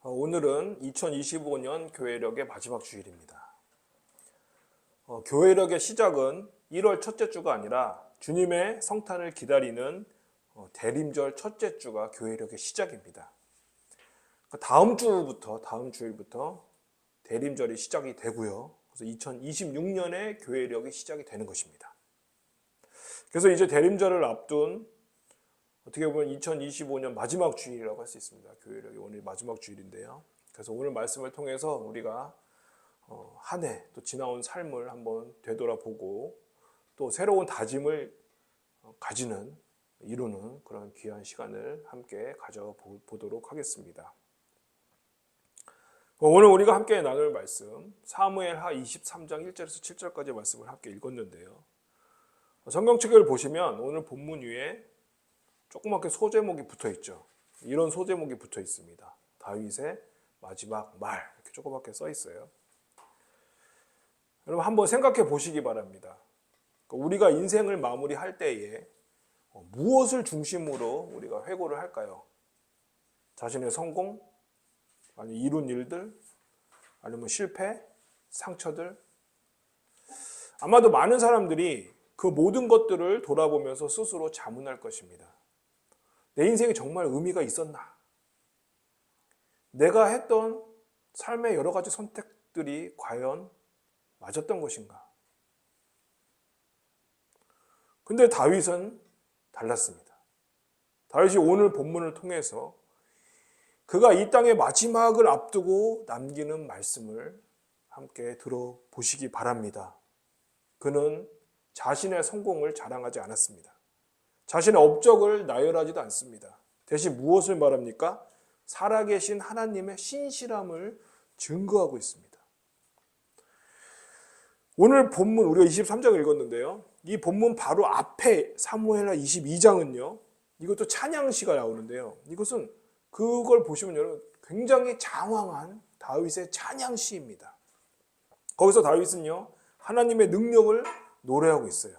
오늘은 2025년 교회력의 마지막 주일입니다. 교회력의 시작은 1월 첫째 주가 아니라 주님의 성탄을 기다리는 대림절 첫째 주가 교회력의 시작입니다. 다음 주일부터 대림절이 시작이 되고요. 그래서 2026년에 교회력이 시작이 되는 것입니다. 그래서 이제 대림절을 앞둔 어떻게 보면 2025년 마지막 주일이라고 할 수 있습니다. 교회력이 오늘 마지막 주일인데요. 그래서 오늘 말씀을 통해서 우리가 한 해 또 지나온 삶을 한번 되돌아보고 또 새로운 다짐을 이루는 그런 귀한 시간을 함께 가져보도록 하겠습니다. 오늘 우리가 함께 나눌 말씀 사무엘하 23장 1절에서 7절까지 말씀을 함께 읽었는데요. 성경책을 보시면 오늘 본문 위에 조그맣게 소제목이 붙어 있죠. 이런 소제목이 붙어 있습니다. 다윗의 마지막 말 이렇게 조그맣게 써 있어요. 여러분 한번 생각해 보시기 바랍니다. 우리가 인생을 마무리할 때에 무엇을 중심으로 우리가 회고를 할까요? 자신의 성공, 아니면 이룬 일들, 아니면 실패, 상처들. 아마도 많은 사람들이 그 모든 것들을 돌아보면서 스스로 자문할 것입니다. 내 인생에 정말 의미가 있었나? 내가 했던 삶의 여러 가지 선택들이 과연 맞았던 것인가? 근데 다윗은 달랐습니다. 다윗이 오늘 본문을 통해서 그가 이 땅의 마지막을 앞두고 남기는 말씀을 함께 들어보시기 바랍니다. 그는 자신의 성공을 자랑하지 않았습니다. 자신의 업적을 나열하지도 않습니다. 대신 무엇을 말합니까? 살아계신 하나님의 신실함을 증거하고 있습니다. 오늘 본문 우리가 23장을 읽었는데요. 이 본문 바로 앞에 사무엘하 22장은요. 이것도 찬양시가 나오는데요. 이것은 그걸 보시면 여러분 굉장히 장황한 다윗의 찬양시입니다. 거기서 다윗은요. 하나님의 능력을 노래하고 있어요.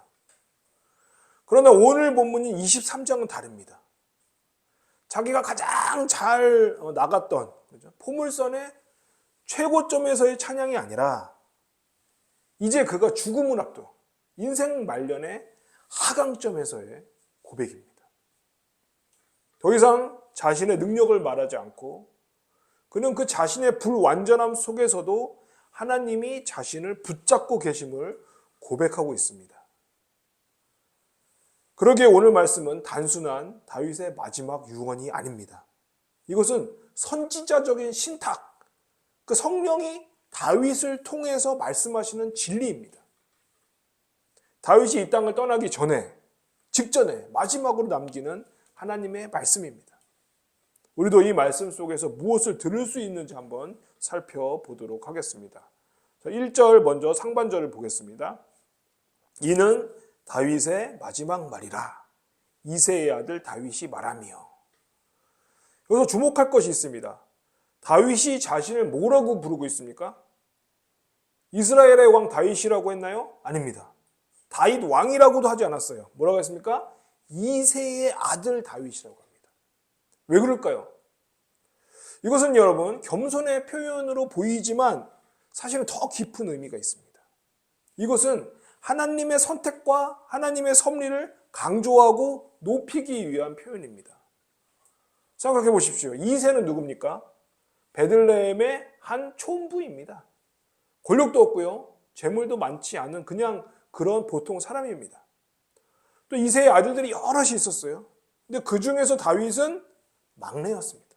그러나 오늘 본문인 23장은 다릅니다. 자기가 가장 잘 나갔던 포물선의 최고점에서의 찬양이 아니라 이제 그가 죽음을 앞두고 인생 말년의 하강점에서의 고백입니다. 더 이상 자신의 능력을 말하지 않고 그는 그 자신의 불완전함 속에서도 하나님이 자신을 붙잡고 계심을 고백하고 있습니다. 그러기에 오늘 말씀은 단순한 다윗의 마지막 유언이 아닙니다. 이것은 선지자적인 신탁, 그 성령이 다윗을 통해서 말씀하시는 진리입니다. 다윗이 이 땅을 떠나기 직전에 마지막으로 남기는 하나님의 말씀입니다. 우리도 이 말씀 속에서 무엇을 들을 수 있는지 한번 살펴보도록 하겠습니다. 1절 먼저 상반절을 보겠습니다. 이는 다윗의 마지막 말이라. 이새의 아들 다윗이 말하며. 여기서 주목할 것이 있습니다. 다윗이 자신을 뭐라고 부르고 있습니까? 이스라엘의 왕 다윗이라고 했나요? 아닙니다. 다윗 왕이라고도 하지 않았어요. 뭐라고 했습니까? 이새의 아들 다윗이라고 합니다. 왜 그럴까요? 이것은 여러분 겸손의 표현으로 보이지만 사실은 더 깊은 의미가 있습니다. 이것은 하나님의 선택과 하나님의 섭리를 강조하고 높이기 위한 표현입니다. 생각해 보십시오. 이새는 누굽니까? 베들레헴의 한 촌부입니다. 권력도 없고요. 재물도 많지 않은 그냥 그런 보통 사람입니다. 또 이새의 아들들이 여럿이 있었어요. 근데 그 중에서 다윗은 막내였습니다.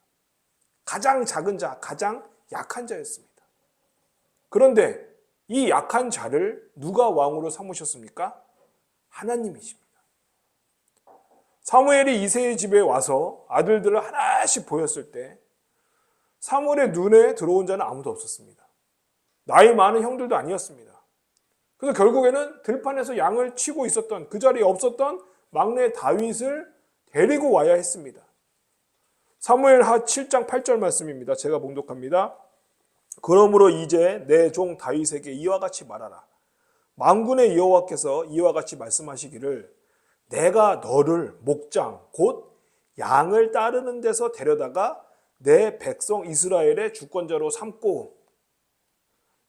가장 작은 자, 가장 약한 자였습니다. 그런데 이 약한 자를 누가 왕으로 삼으셨습니까? 하나님이십니다. 사무엘이 이새의 집에 와서 아들들을 하나씩 보였을 때 사무엘의 눈에 들어온 자는 아무도 없었습니다. 나이 많은 형들도 아니었습니다. 그래서 결국에는 들판에서 양을 치고 있었던 그 자리에 없었던 막내 다윗을 데리고 와야 했습니다. 사무엘하 7장 8절 말씀입니다. 제가 봉독합니다. 그러므로 이제 내 종 다윗에게 이와 같이 말하라. 만군의 여호와께서 이와 같이 말씀하시기를 내가 너를 목장 곧 양을 따르는 데서 데려다가 내 백성 이스라엘의 주권자로 삼고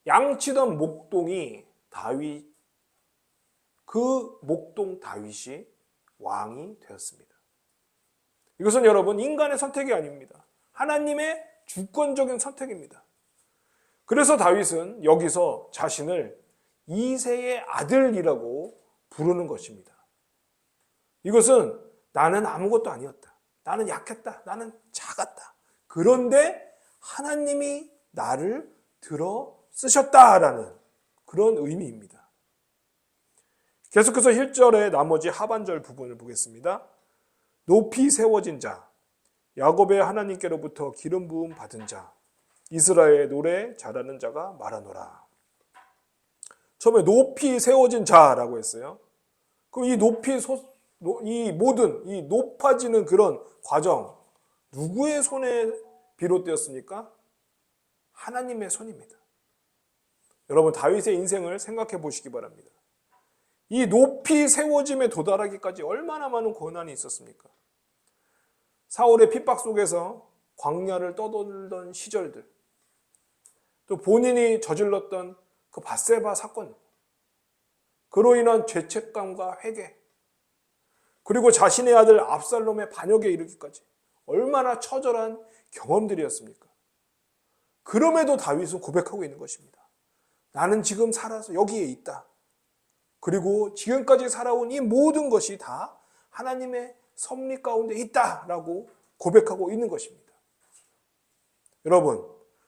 양치던 목동이 다윗, 그 목동 다윗이 왕이 되었습니다. 이것은 여러분 인간의 선택이 아닙니다. 하나님의 주권적인 선택입니다. 그래서 다윗은 여기서 자신을 이새의 아들이라고 부르는 것입니다. 이것은 나는 아무것도 아니었다. 나는 약했다. 나는 작았다. 그런데 하나님이 나를 들어 쓰셨다라는 그런 의미입니다. 계속해서 1절의 나머지 하반절 부분을 보겠습니다. 높이 세워진 자, 야곱의 하나님께로부터 기름 부음 받은 자, 이스라엘의 노래 잘하는 자가 말하노라. 처음에 높이 세워진 자라고 했어요. 그럼 이 모든 이 높아지는 그런 과정, 누구의 손에 비롯되었습니까? 하나님의 손입니다. 여러분 다윗의 인생을 생각해 보시기 바랍니다. 이 높이 세워짐에 도달하기까지 얼마나 많은 고난이 있었습니까? 사울의 핍박 속에서 광야를 떠돌던 시절들, 또 본인이 저질렀던 그 밧세바 사건, 그로 인한 죄책감과 회개, 그리고 자신의 아들 압살롬의 반역에 이르기까지 얼마나 처절한 경험들이었습니까? 그럼에도 다윗은 고백하고 있는 것입니다. 나는 지금 살아서 여기에 있다. 그리고 지금까지 살아온 이 모든 것이 다 하나님의 섭리 가운데 있다라고 고백하고 있는 것입니다. 여러분,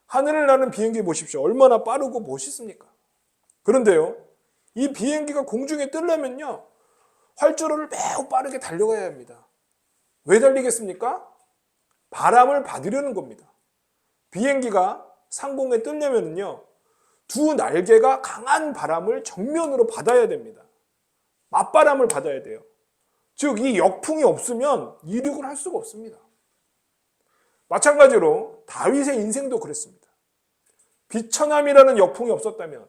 하늘을 나는 비행기 보십시오. 얼마나 빠르고 멋있습니까? 그런데요, 이 비행기가 공중에 뜨려면요, 활주로를 매우 빠르게 달려가야 합니다. 왜 달리겠습니까? 바람을 받으려는 겁니다. 비행기가 상공에 뜨려면요, 두 날개가 강한 바람을 정면으로 받아야 됩니다. 맞바람을 받아야 돼요. 즉, 이 역풍이 없으면 이륙을 할 수가 없습니다. 마찬가지로 다윗의 인생도 그랬습니다. 비천함이라는 역풍이 없었다면,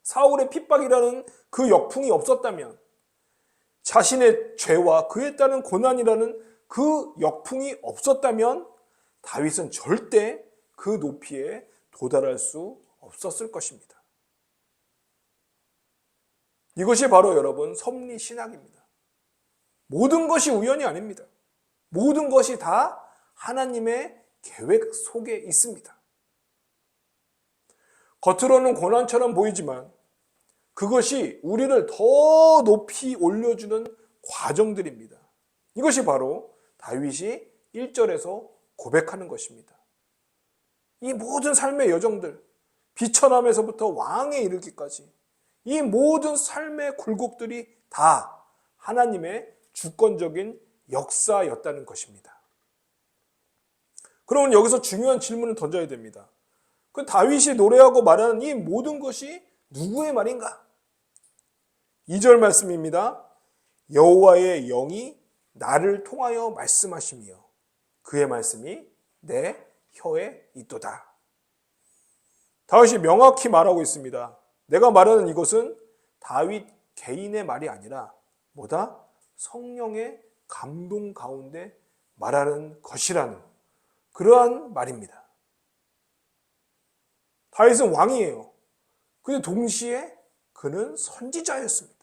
사울의 핍박이라는 그 역풍이 없었다면, 자신의 죄와 그에 따른 고난이라는 그 역풍이 없었다면 다윗은 절대 그 높이에 도달할 수 없었을 것입니다. 이것이 바로 여러분 섭리 신학입니다. 모든 것이 우연이 아닙니다. 모든 것이 다 하나님의 계획 속에 있습니다. 겉으로는 고난처럼 보이지만 그것이 우리를 더 높이 올려주는 과정들입니다. 이것이 바로 다윗이 1절에서 고백하는 것입니다. 이 모든 삶의 여정들, 비천함에서부터 왕에 이르기까지 이 모든 삶의 굴곡들이 다 하나님의 주권적인 역사였다는 것입니다. 그러면 여기서 중요한 질문을 던져야 됩니다. 그 다윗이 노래하고 말하는 이 모든 것이 누구의 말인가? 2절 말씀입니다. 여호와의 영이 나를 통하여 말씀하시며 그의 말씀이 내 혀에 있도다. 다윗이 명확히 말하고 있습니다. 내가 말하는 이것은 다윗 개인의 말이 아니라 뭐다? 성령의 감동 가운데 말하는 것이라는 그러한 말입니다. 다윗은 왕이에요. 근데 동시에 그는 선지자였습니다.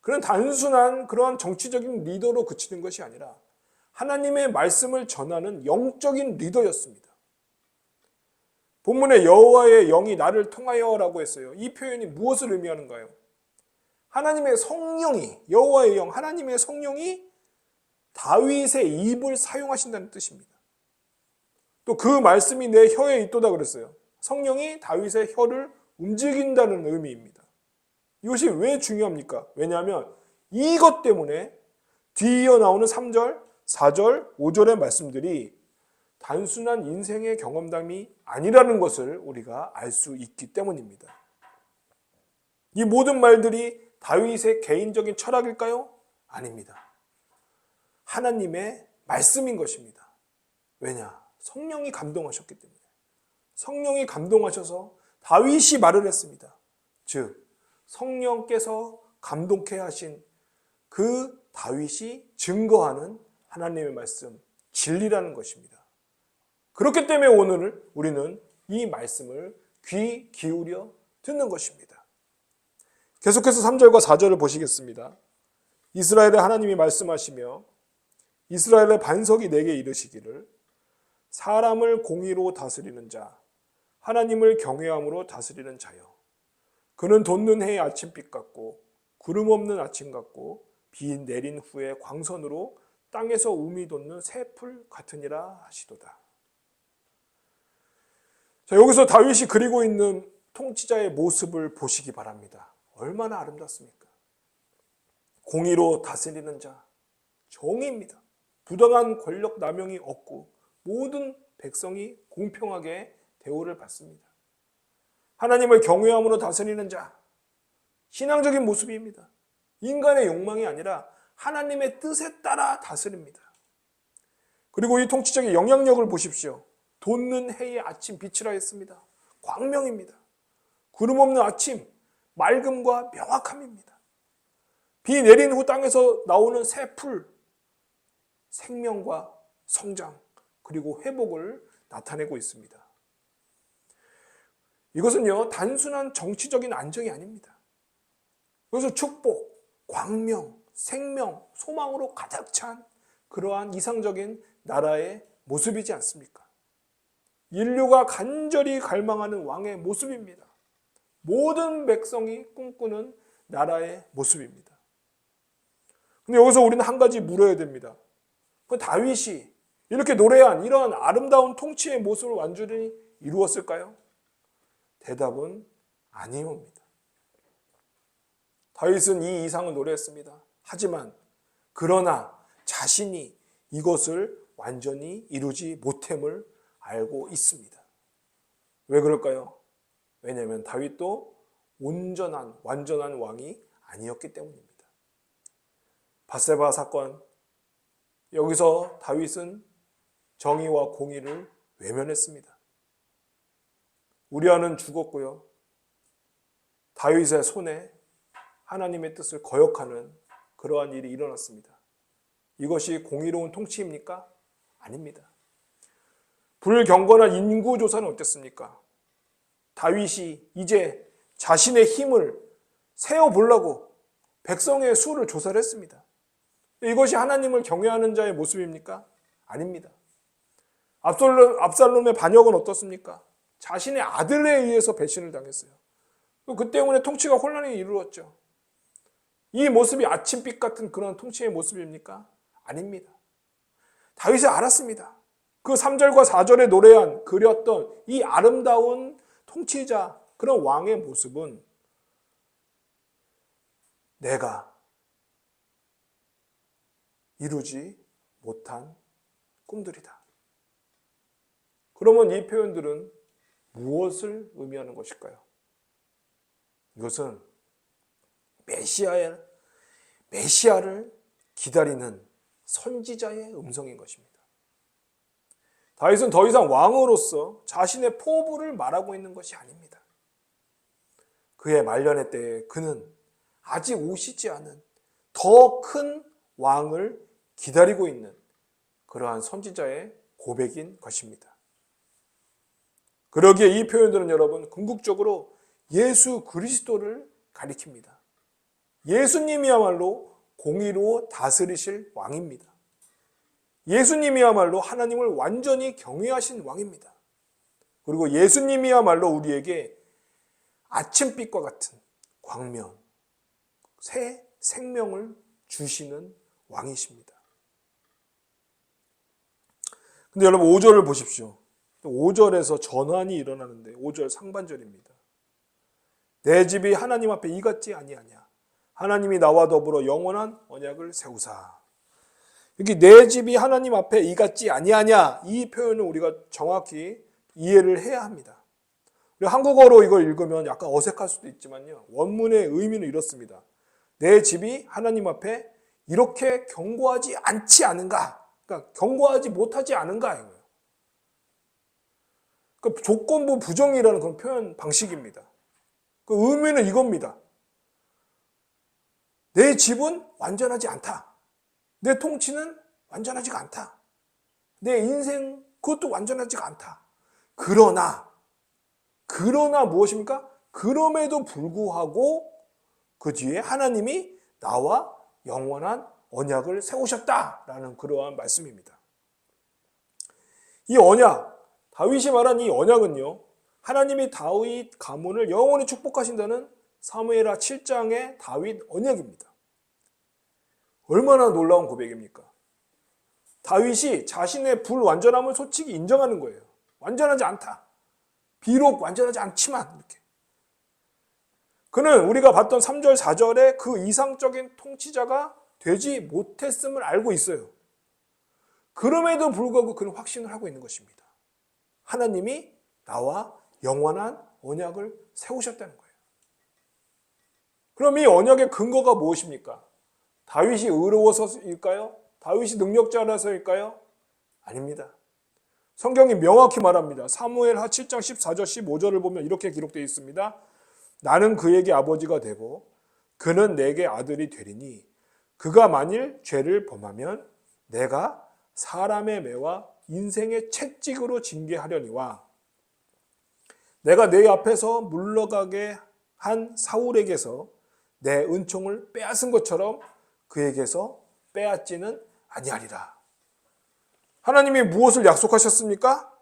그는 단순한 그러한 정치적인 리더로 그치는 것이 아니라 하나님의 말씀을 전하는 영적인 리더였습니다. 본문에 여호와의 영이 나를 통하여라고 했어요. 이 표현이 무엇을 의미하는가요? 하나님의 성령이, 여호와의 영, 하나님의 성령이 다윗의 입을 사용하신다는 뜻입니다. 또 그 말씀이 내 혀에 있도다 그랬어요. 성령이 다윗의 혀를 움직인다는 의미입니다. 이것이 왜 중요합니까? 왜냐하면 이것 때문에 뒤이어 나오는 3절, 4절, 5절의 말씀들이 단순한 인생의 경험담이 아니라는 것을 우리가 알 수 있기 때문입니다. 이 모든 말들이 다윗의 개인적인 철학일까요? 아닙니다. 하나님의 말씀인 것입니다. 왜냐? 성령이 감동하셨기 때문에. 성령이 감동하셔서 다윗이 말을 했습니다. 즉 성령께서 감동케 하신 그 다윗이 증거하는 하나님의 말씀, 진리라는 것입니다. 그렇기 때문에 오늘 우리는 이 말씀을 귀 기울여 듣는 것입니다. 계속해서 3절과 4절을 보시겠습니다. 이스라엘의 하나님이 말씀하시며 이스라엘의 반석이 내게 이르시기를 사람을 공의로 다스리는 자 하나님을 경외함으로 다스리는 자여 그는 돋는 해의 아침빛 같고 구름 없는 아침 같고 비 내린 후에 광선으로 땅에서 우미 돋는 새풀 같으니라 하시도다. 자, 여기서 다윗이 그리고 있는 통치자의 모습을 보시기 바랍니다. 얼마나 아름답습니까? 공의로 다스리는 자, 정의입니다. 부당한 권력 남용이 없고 모든 백성이 공평하게 대우를 받습니다. 하나님을 경외함으로 다스리는 자, 신앙적인 모습입니다. 인간의 욕망이 아니라 하나님의 뜻에 따라 다스립니다. 그리고 이 통치적인 영향력을 보십시오. 돋는 해의 아침 빛이라 했습니다. 광명입니다. 구름 없는 아침, 맑음과 명확함입니다. 비 내린 후 땅에서 나오는 새 풀, 생명과 성장, 그리고 회복을 나타내고 있습니다. 이것은요, 단순한 정치적인 안정이 아닙니다. 그래서 축복, 광명, 생명, 소망으로 가득 찬 그러한 이상적인 나라의 모습이지 않습니까? 인류가 간절히 갈망하는 왕의 모습입니다. 모든 백성이 꿈꾸는 나라의 모습입니다. 근데 여기서 우리는 한 가지 물어야 됩니다. 그 다윗이 이렇게 노래한 이런 아름다운 통치의 모습을 완전히 이루었을까요? 대답은 아니옵니다. 다윗은 이 이상을 노래했습니다. 하지만 그러나 자신이 이것을 완전히 이루지 못함을 알고 있습니다. 왜 그럴까요? 왜냐하면 다윗도 완전한 왕이 아니었기 때문입니다. 밧세바 사건, 여기서 다윗은 정의와 공의를 외면했습니다. 우리아는 죽었고요. 다윗의 손에 하나님의 뜻을 거역하는 그러한 일이 일어났습니다. 이것이 공의로운 통치입니까? 아닙니다. 불경건한 인구조사는 어땠습니까? 다윗이 이제 자신의 힘을 세어보려고 백성의 수를 조사를 했습니다. 이것이 하나님을 경외하는 자의 모습입니까? 아닙니다. 압살롬의 반역은 어떻습니까? 자신의 아들에 의해서 배신을 당했어요. 그 때문에 통치가 혼란이 이루어졌죠. 이 모습이 아침빛 같은 그런 통치의 모습입니까? 아닙니다. 다윗이 알았습니다. 그 3절과 4절에 노래한 그렸던 이 아름다운 통치자, 그런 왕의 모습은 내가 이루지 못한 꿈들이다. 그러면 이 표현들은 무엇을 의미하는 것일까요? 이것은 메시아를 기다리는 선지자의 음성인 것입니다. 다윗은 더 이상 왕으로서 자신의 포부를 말하고 있는 것이 아닙니다. 그의 말년의 때에 그는 아직 오시지 않은 더 큰 왕을 기다리고 있는 그러한 선지자의 고백인 것입니다. 그러기에 이 표현들은 여러분 궁극적으로 예수 그리스도를 가리킵니다. 예수님이야말로 공의로 다스리실 왕입니다. 예수님이야말로 하나님을 완전히 경외하신 왕입니다. 그리고 예수님이야말로 우리에게 아침빛과 같은 광명, 새 생명을 주시는 왕이십니다. 근데 여러분 5절을 보십시오. 5절에서 전환이 일어나는데 5절 상반절입니다. 내 집이 하나님 앞에 이같지 아니하냐. 하나님이 나와 더불어 영원한 언약을 세우사. 여기 내 집이 하나님 앞에 이같지 아니하냐, 이 표현을 우리가 정확히 이해를 해야 합니다. 우리 한국어로 이걸 읽으면 약간 어색할 수도 있지만요, 원문의 의미는 이렇습니다. 내 집이 하나님 앞에 이렇게 견고하지 않지 않은가, 그러니까 견고하지 못하지 않은가 이거예요. 그러니까 조건부 부정이라는 그런 표현 방식입니다. 그 의미는 이겁니다. 내 집은 완전하지 않다. 내 통치는 완전하지가 않다. 내 인생 그것도 완전하지가 않다. 그러나 무엇입니까? 그럼에도 불구하고 그 뒤에 하나님이 나와 영원한 언약을 세우셨다라는 그러한 말씀입니다. 이 언약, 다윗이 말한 이 언약은요, 하나님이 다윗 가문을 영원히 축복하신다는 사무엘하 7장의 다윗 언약입니다. 얼마나 놀라운 고백입니까? 다윗이 자신의 불완전함을 솔직히 인정하는 거예요. 완전하지 않다. 비록 완전하지 않지만 이렇게. 그는 우리가 봤던 3절, 4절의 그 이상적인 통치자가 되지 못했음을 알고 있어요. 그럼에도 불구하고 그는 확신을 하고 있는 것입니다. 하나님이 나와 영원한 언약을 세우셨다는 거예요. 그럼 이 언약의 근거가 무엇입니까? 다윗이 의로워서일까요? 다윗이 능력자라서일까요? 아닙니다. 성경이 명확히 말합니다. 사무엘하 7장 14절 15절을 보면 이렇게 기록되어 있습니다. 나는 그에게 아버지가 되고 그는 내게 아들이 되리니 그가 만일 죄를 범하면 내가 사람의 매와 인생의 채찍으로 징계하려니와 내가 내 앞에서 물러가게 한 사울에게서 내 은총을 빼앗은 것처럼 그에게서 빼앗지는 아니하리라. 하나님이 무엇을 약속하셨습니까?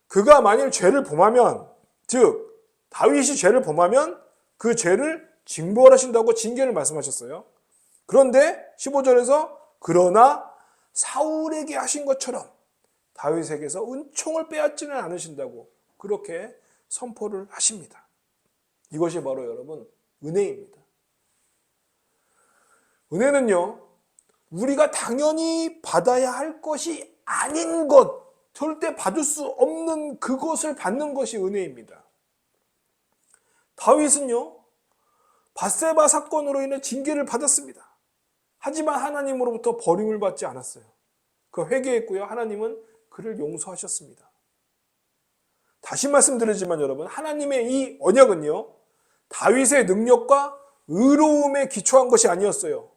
그가 만일 죄를 범하면, 즉 다윗이 죄를 범하면 그 죄를 징벌하신다고 징계를 말씀하셨어요. 그런데 15절에서 그러나 사울에게 하신 것처럼 다윗에게서 은총을 빼앗지는 않으신다고 그렇게 선포를 하십니다. 이것이 바로 여러분 은혜입니다. 은혜는요, 우리가 당연히 받아야 할 것이 아닌 것, 절대 받을 수 없는 그것을 받는 것이 은혜입니다. 다윗은요, 밧세바 사건으로 인해 징계를 받았습니다. 하지만 하나님으로부터 버림을 받지 않았어요. 그 회개했고요, 하나님은 그를 용서하셨습니다. 다시 말씀드리지만 여러분, 하나님의 이 언약은요, 다윗의 능력과 의로움에 기초한 것이 아니었어요.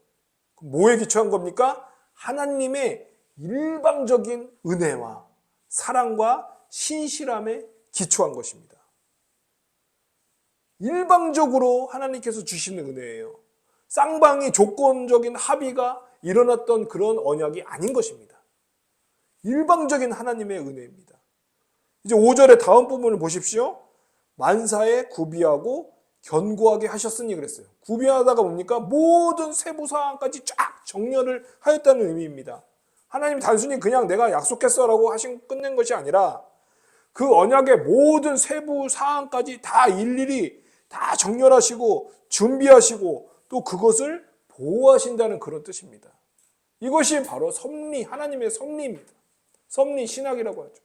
뭐에 기초한 겁니까? 하나님의 일방적인 은혜와 사랑과 신실함에 기초한 것입니다. 일방적으로 하나님께서 주시는 은혜예요. 쌍방이 조건적인 합의가 일어났던 그런 언약이 아닌 것입니다. 일방적인 하나님의 은혜입니다. 이제 5절의 다음 부분을 보십시오. 만사에 구비하고 견고하게 하셨으니 그랬어요. 구비하다가 뭡니까? 모든 세부 사항까지 쫙 정렬을 하였다는 의미입니다. 하나님 단순히 그냥 내가 약속했어라고 끝낸 것이 아니라 그 언약의 모든 세부 사항까지 다 일일이 다 정렬하시고 준비하시고 또 그것을 보호하신다는 그런 뜻입니다. 이것이 바로 섭리, 하나님의 섭리입니다. 섭리 신학이라고 하죠.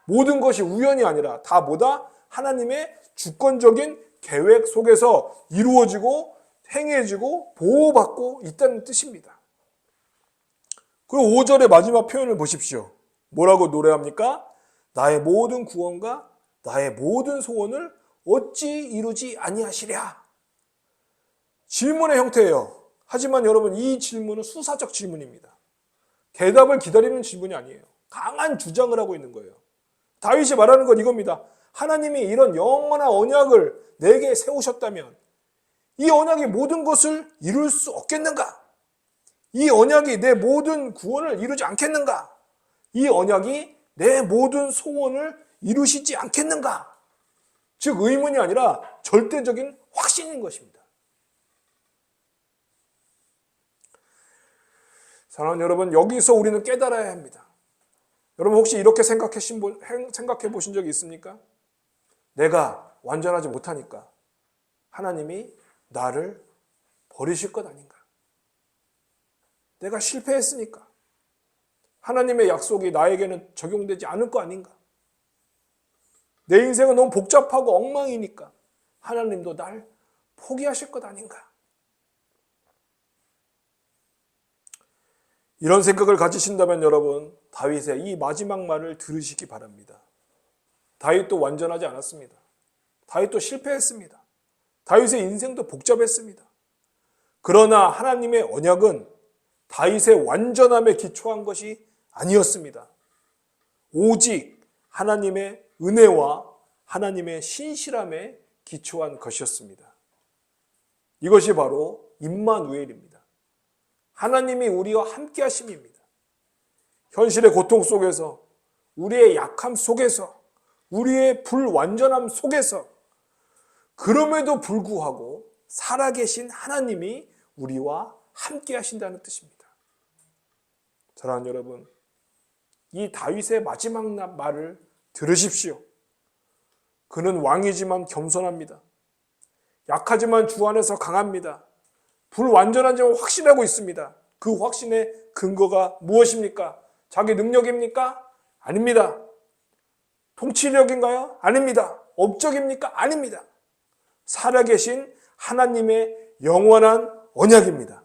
모든 것이 우연이 아니라 다 뭐다? 하나님의 주권적인 계획 속에서 이루어지고 행해지고 보호받고 있다는 뜻입니다. 그리고 5절의 마지막 표현을 보십시오. 뭐라고 노래합니까? 나의 모든 구원과 나의 모든 소원을 어찌 이루지 아니하시랴. 질문의 형태예요. 하지만 여러분, 이 질문은 수사적 질문입니다. 대답을 기다리는 질문이 아니에요. 강한 주장을 하고 있는 거예요. 다윗이 말하는 건 이겁니다. 하나님이 이런 영원한 언약을 내게 세우셨다면 이 언약이 모든 것을 이룰 수 없겠는가? 이 언약이 내 모든 구원을 이루지 않겠는가? 이 언약이 내 모든 소원을 이루시지 않겠는가? 즉 의문이 아니라 절대적인 확신인 것입니다. 사랑하는 여러분, 여기서 우리는 깨달아야 합니다. 여러분 혹시 이렇게 생각해 보신 적이 있습니까? 내가 완전하지 못하니까 하나님이 나를 버리실 것 아닌가? 내가 실패했으니까 하나님의 약속이 나에게는 적용되지 않을 거 아닌가? 내 인생은 너무 복잡하고 엉망이니까 하나님도 날 포기하실 것 아닌가? 이런 생각을 가지신다면 여러분, 다윗의 이 마지막 말을 들으시기 바랍니다. 다윗도 완전하지 않았습니다. 다윗도 실패했습니다. 다윗의 인생도 복잡했습니다. 그러나 하나님의 언약은 다윗의 완전함에 기초한 것이 아니었습니다. 오직 하나님의 은혜와 하나님의 신실함에 기초한 것이었습니다. 이것이 바로 임마누엘입니다. 하나님이 우리와 함께 하심입니다. 현실의 고통 속에서, 우리의 약함 속에서, 우리의 불완전함 속에서, 그럼에도 불구하고 살아계신 하나님이 우리와 함께 하신다는 뜻입니다. 사랑하는 여러분, 이 다윗의 마지막 말을 들으십시오. 그는 왕이지만 겸손합니다. 약하지만 주 안에서 강합니다. 불완전하지만 확신하고 있습니다. 그 확신의 근거가 무엇입니까? 자기 능력입니까? 아닙니다. 통치력인가요? 아닙니다. 업적입니까? 아닙니다. 살아계신 하나님의 영원한 언약입니다.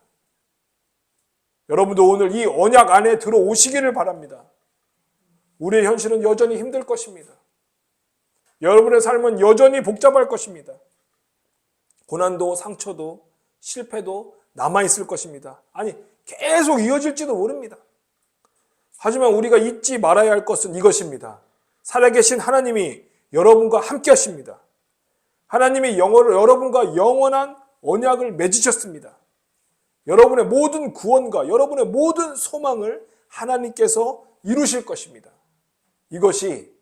여러분도 오늘 이 언약 안에 들어오시기를 바랍니다. 우리의 현실은 여전히 힘들 것입니다. 여러분의 삶은 여전히 복잡할 것입니다. 고난도 상처도 실패도 남아있을 것입니다. 아니, 계속 이어질지도 모릅니다. 하지만 우리가 잊지 말아야 할 것은 이것입니다. 살아계신 하나님이 여러분과 함께 하십니다. 하나님이 여러분과 영원한 언약을 맺으셨습니다. 여러분의 모든 구원과 여러분의 모든 소망을 하나님께서 이루실 것입니다. 이것이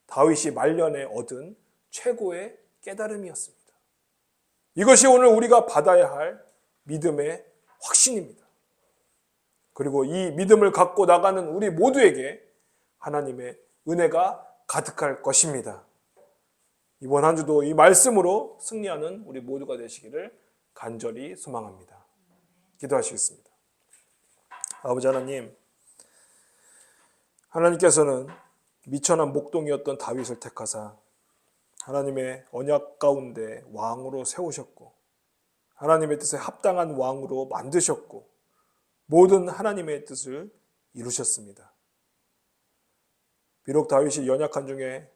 다윗이 말년에 얻은 최고의 깨달음이었습니다. 이것이 오늘 우리가 받아야 할 믿음의 확신입니다. 그리고 이 믿음을 갖고 나가는 우리 모두에게 하나님의 은혜가 가득할 것입니다. 이번 한 주도 이 말씀으로 승리하는 우리 모두가 되시기를 간절히 소망합니다. 기도하시겠습니다. 아버지 하나님, 하나님께서는 미천한 목동이었던 다윗을 택하사 하나님의 언약 가운데 왕으로 세우셨고 하나님의 뜻에 합당한 왕으로 만드셨고 모든 하나님의 뜻을 이루셨습니다. 비록 다윗이 연약한 중에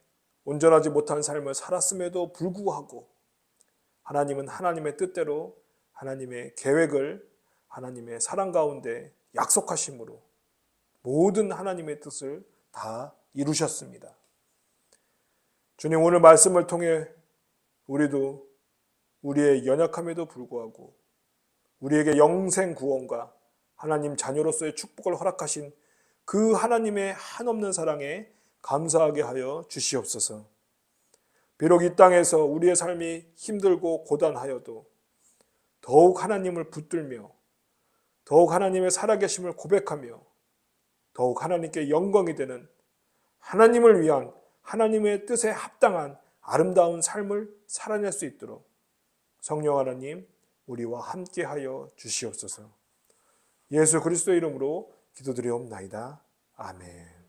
온전하지 못한 삶을 살았음에도 불구하고 하나님은 하나님의 뜻대로 하나님의 계획을 하나님의 사랑 가운데 약속하심으로 모든 하나님의 뜻을 다 이루셨습니다. 주님, 오늘 말씀을 통해 우리도 우리의 연약함에도 불구하고 우리에게 영생 구원과 하나님 자녀로서의 축복을 허락하신 그 하나님의 한없는 사랑에 감사하게 하여 주시옵소서. 비록 이 땅에서 우리의 삶이 힘들고 고단하여도 더욱 하나님을 붙들며 더욱 하나님의 살아계심을 고백하며 더욱 하나님께 영광이 되는 하나님을 위한 하나님의 뜻에 합당한 아름다운 삶을 살아낼 수 있도록 성령 하나님 우리와 함께하여 주시옵소서. 예수 그리스도의 이름으로 기도드리옵나이다. 아멘.